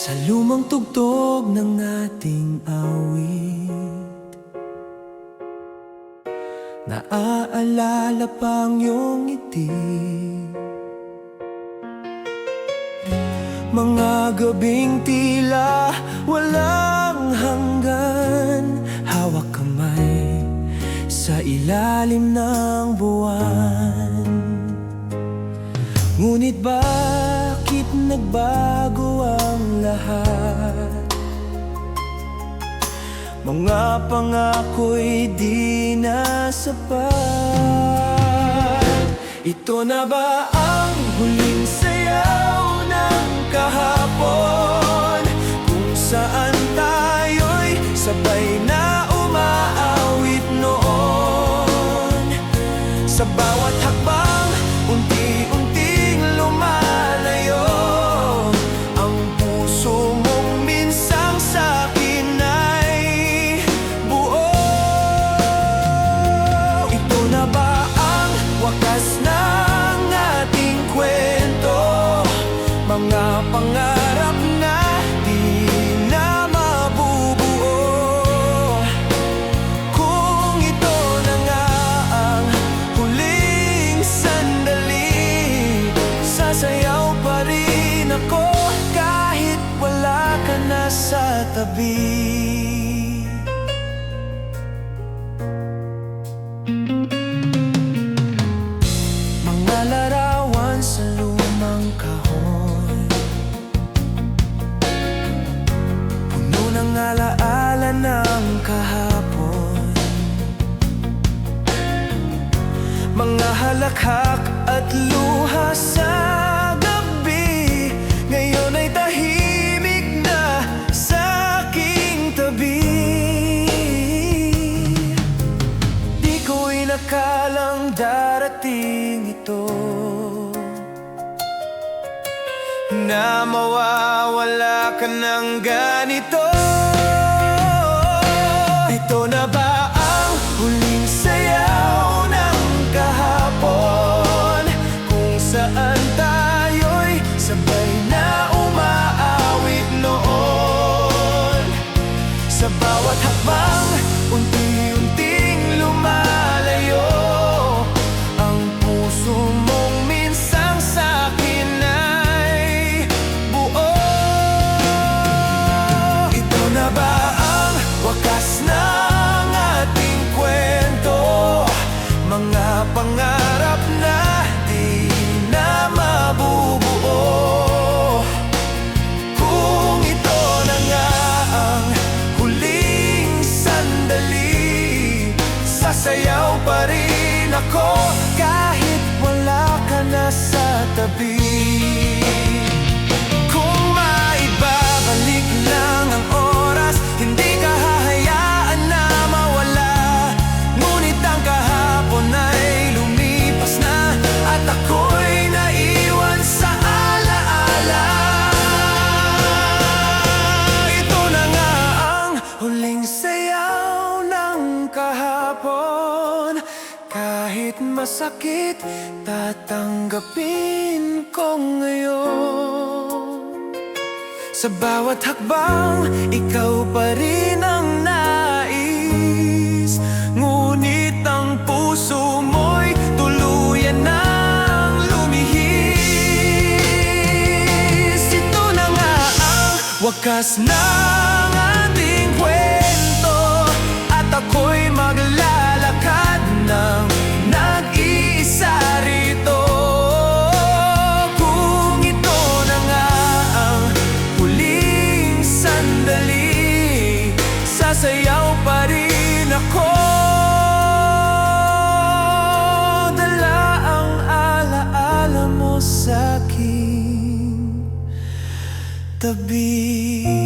Sa lumang tugtog ng ating awit, naaalala pang iyong ngiti. Mga gabing tila walang hanggan, hawak kamay sa ilalim ng buwan. Ngunit bakit nagbago ang lahat? Mga pangako'y di na sapat. Ito na ba ang huling sayaw ng kahapon, kung saan tayo'y sabay na umaawit noon? Sa bawat hakbang, unti-unting lumalayo, ang puso mong minsang sa'kin ay buo. Ito na ba ang wakas ng ating kwento? Mga pangarap na di na mabubuo. Kung ito na nga ang huling sandali, sasayaw pa rin ako kahit wala ka na sa tabi. Mga larawan sa lumang kahon, puno ng alaala ng kahapon. Mga halakhak at luha sa gabi, ngayon ay tahimik na sa aking tabi. Di ko inakalang darating ito, na mawawala ka ng ganito. Ito na ba ang huling sayaw ng kahapon, kung saan tayo'y sabay na umaawit noon? Sa bawat hakbang, unti-unting lumalayo, ang puso mong minsang sa'kin ay buo. Ito na ba ang wakas ng ating kwento? Mga pangarap na di na mabubuo. Kung ito na nga ang huling sandali, sasayaw pa rin ako kahit wala ka na sa tabi. Kung maibabalik lang ang oras, hindi ka hahayaan na mawala. Ngunit ang kahapon ay lumipas na, at ako'y naiwan sa alaala. Ito na nga ang huling sayaw ng kahapon, kahit masakit, tatanggapin ko ngayon. Sa bawat hakbang, ikaw pa rin ang nais, ngunit ang puso mo'y tuluyan ng lumihis. Ito na nga ang wakas ng ating kwento, at ako'y maglalakad ng nag-iisa rito. Kung ito na nga ang huling sandali, sasayaw pa rin ako. Dala ang alaala mo sa'king tabi.